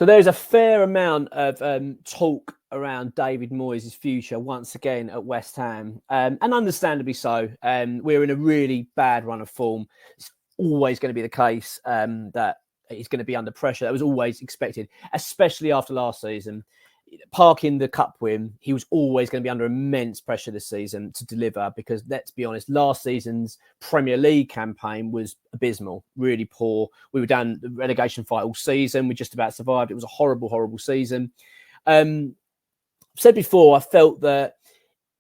there's a fair amount of talk around David Moyes' future once again at West Ham, and understandably so. We're in a really bad run of form. It's always going to be the case that he's going to be under pressure. That was always expected, especially after last season. Parking the cup win, he was always going to be under immense pressure this season to deliver because, let's be honest, last season's Premier League campaign was abysmal, really poor. We were down the relegation fight all season. We just about survived. It was a horrible, horrible season. Said before, I felt that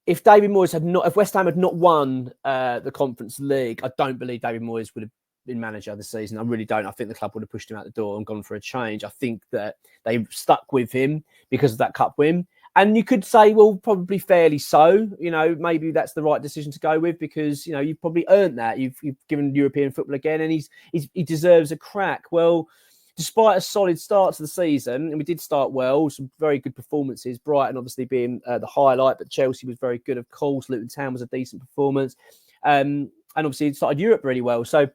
if West Ham had not won the Conference League, I don't believe David Moyes would have been manager this season. I really don't. I think the club would have pushed him out the door and gone for a change. I think that they stuck with him because of that cup win. And you could say, well, probably fairly so. Maybe that's the right decision to go with because, you've probably earned that. You've given European football again and he deserves a crack. Well, despite a solid start to the season, and we did start well, some very good performances, Brighton obviously being the highlight, but Chelsea was very good, of course. Luton Town was a decent performance. And obviously it started Europe really well. So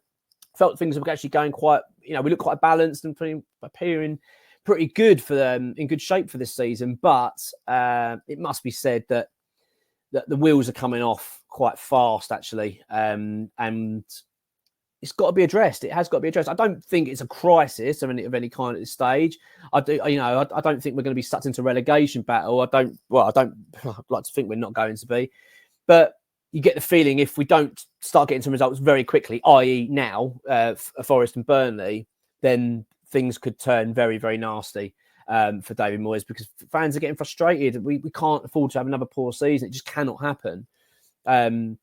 felt things were actually going quite, we looked quite balanced and appearing pretty good for them, in good shape for this season. But it must be said that the wheels are coming off quite fast, actually. And it's got to be addressed. It has got to be addressed. I don't think it's a crisis of any kind at this stage. I don't think we're going to be sucked into relegation battle. I'd like to think we're not going to be. But you get the feeling if we don't start getting some results very quickly, i.e. now, Forest and Burnley, then things could turn very, very nasty for David Moyes because fans are getting frustrated. We can't afford to have another poor season. It just cannot happen. And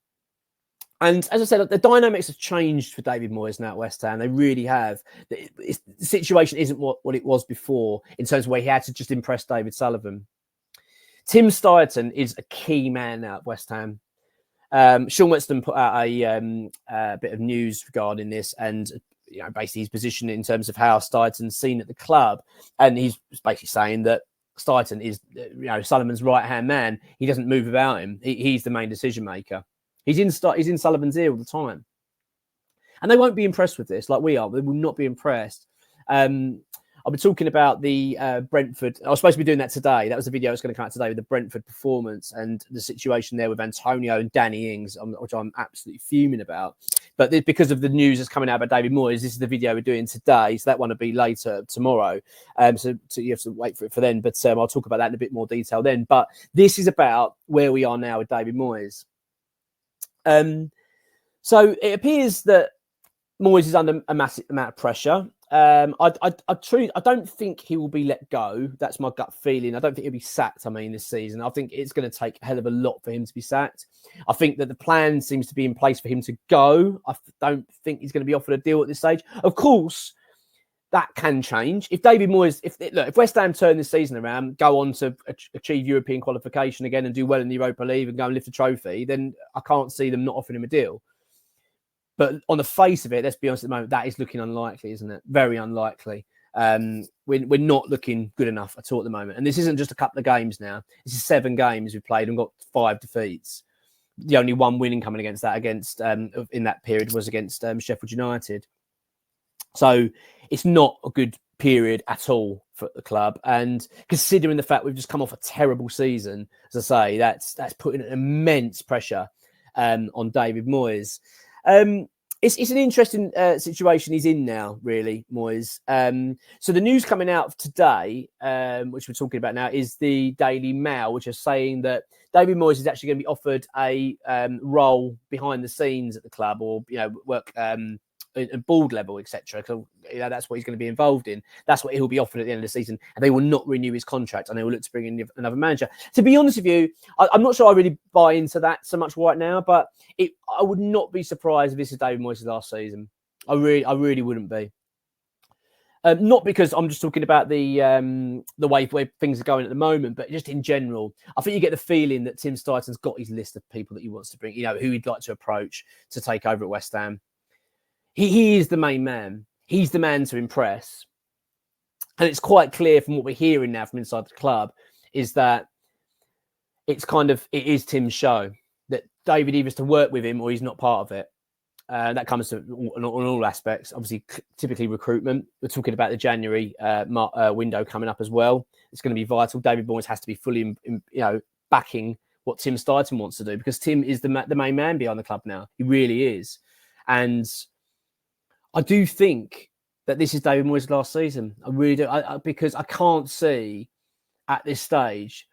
as I said, the dynamics have changed for David Moyes now at West Ham. They really have. The situation isn't what it was before in terms of where he had to just impress David Sullivan. Tim Steidten is a key man now at West Ham. Sean Weston put out a bit of news regarding this and basically his position in terms of how Steidten's seen at the club. And he's basically saying that Steidten is Sullivan's right-hand man. He doesn't move without him. He's the main decision maker. He's in Sullivan's ear all the time. And they won't be impressed with this like we are. They will not be impressed. I've been talking about the Brentford. I was supposed to be doing that today. That was the video that's going to come out today with the Brentford performance and the situation there with Antonio and Danny Ings, which I'm absolutely fuming about. But because of the news that's coming out about David Moyes, this is the video we're doing today. So that one will be later tomorrow. So you have to wait for it for then. But I'll talk about that in a bit more detail then. But this is about where we are now with David Moyes. So it appears that Moyes is under a massive amount of pressure. I don't think he will be let go. That's my gut feeling. I don't think he'll be sacked, this season. I think it's going to take a hell of a lot for him to be sacked. I think that the plan seems to be in place for him to go. I don't think he's going to be offered a deal at this stage. Of course, that can change. If David Moyes, if West Ham turn this season around, go on to achieve European qualification again and do well in the Europa League and go and lift a trophy, then I can't see them not offering him a deal. But on the face of it, let's be honest at the moment, that is looking unlikely, isn't it? Very unlikely. We're not looking good enough at all at the moment. And this isn't just a couple of games now. This is 7 games we've played and got 5 defeats. The only one winning coming against in that period was against Sheffield United. So it's not a good period at all for the club. And considering the fact we've just come off a terrible season, as I say, that's putting immense pressure on David Moyes. It's an interesting situation he's in now, really, Moyes. So the news coming out today, which we're talking about now, is the Daily Mail, which is saying that David Moyes is actually going to be offered a role behind the scenes at the club, or work at board level, etc. So that's what he's going to be involved in. That's what he'll be offered at the end of the season, and they will not renew his contract, and they will look to bring in another manager. To be honest with you, I'm not sure I really buy into that so much right now, but I would not be surprised if this is David Moyes' last season. I really wouldn't be. Not because I'm just talking about the way where things are going at the moment, but just in general. I think you get the feeling that Tim Steidten's got his list of people that he wants to bring, who he'd like to approach to take over at West Ham. He is the main man. He's the man to impress. And it's quite clear from what we're hearing now from inside the club is that it is Tim's show, that David either has to work with him or he's not part of it. That comes to on all aspects. Obviously, typically recruitment. We're talking about the January window coming up as well. It's going to be vital. David Moyes has to be fully, backing what Tim Steidten wants to do, because Tim is the main man behind the club now. He really is. And I do think that this is David Moyes' last season. I really do. Because I can't see at this stage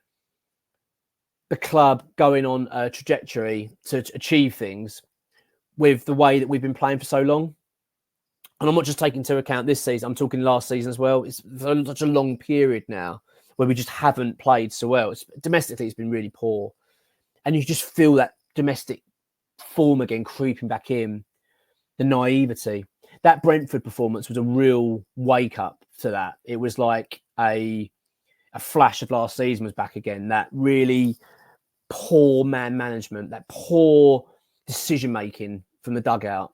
the club going on a trajectory to achieve things with the way that we've been playing for so long. And I'm not just taking into account this season, I'm talking last season as well. It's such a long period now where we just haven't played so well. Domestically, it's been really poor. And you just feel that domestic form again creeping back in, the naivety. That Brentford performance was a real wake up to that. It was like a flash of last season was back again. That really poor man management, that poor decision making from the dugout,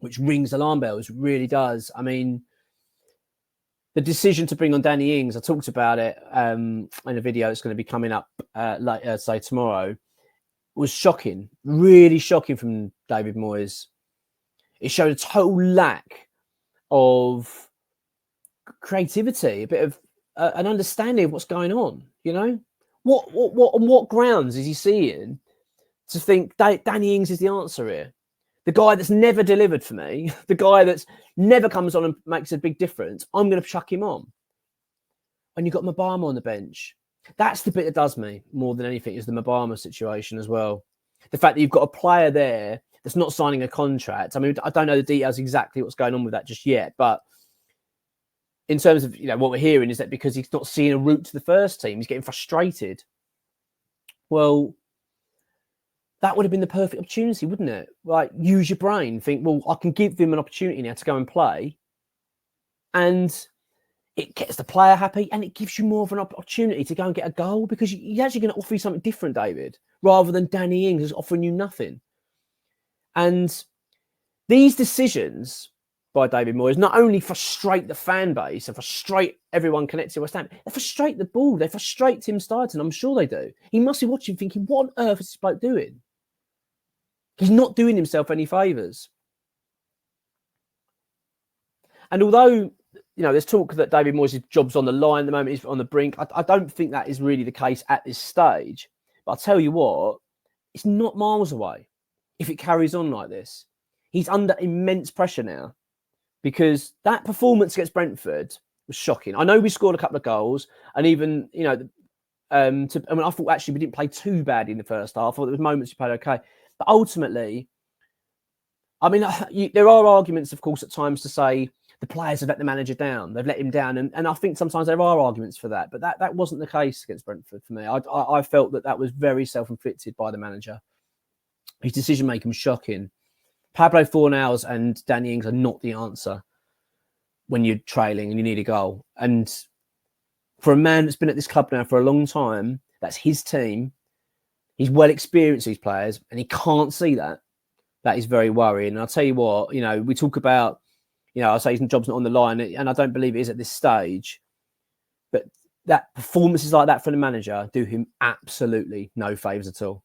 which rings alarm bells, really does. I mean, the decision to bring on Danny Ings, I talked about it in a video that's going to be coming up say tomorrow, was shocking, really shocking from David Moyes. It showed a total lack of creativity, a bit of an understanding of what's going on. You know, what on what grounds is he seeing to think Danny Ings is the answer here? The guy that's never delivered for me, the guy that's never comes on and makes a big difference, I'm going to chuck him on. And you've got Mabama on the bench. That's the bit that does me more than anything, is the Mabama situation as well. The fact that you've got a player there that's not signing a contract. I mean, I don't know the details exactly what's going on with that just yet, but in terms of what we're hearing is that because he's not seeing a route to the first team, he's getting frustrated. Well, that would have been the perfect opportunity, wouldn't it? Like, use your brain. Think, well, I can give him an opportunity now to go and play. And it gets the player happy and it gives you more of an opportunity to go and get a goal, because he's actually going to offer you something different, David, rather than Danny Ings is offering you nothing. And these decisions by David Moyes not only frustrate the fan base and frustrate everyone connected to West Ham, they frustrate the board, they frustrate Tim Steidten. I'm sure they do. He must be watching thinking, what on earth is this bloke doing? He's not doing himself any favours. And although, there's talk that David Moyes' job's on the line at the moment, he's on the brink, I don't think that is really the case at this stage. But I'll tell you what, it's not miles away if it carries on like this. He's under immense pressure now, because that performance against Brentford was shocking. I know we scored a couple of goals, and even, I thought actually we didn't play too bad in the first half. I thought there was moments we played okay. But ultimately, I mean, there are arguments, of course, at times to say the players have let the manager down. They've let him down. And I think sometimes there are arguments for that. But that wasn't the case against Brentford for me. I felt that was very self-inflicted by the manager. His decision-making was shocking. Pablo Fornals and Danny Ings are not the answer when you're trailing and you need a goal. And for a man that's been at this club now for a long time, that's his team. He's well experienced, these players, and he can't see that. That is very worrying. And I'll tell you what, we talk about, I say his job's not on the line, and I don't believe it is at this stage. But that performances like that from the manager do him absolutely no favours at all.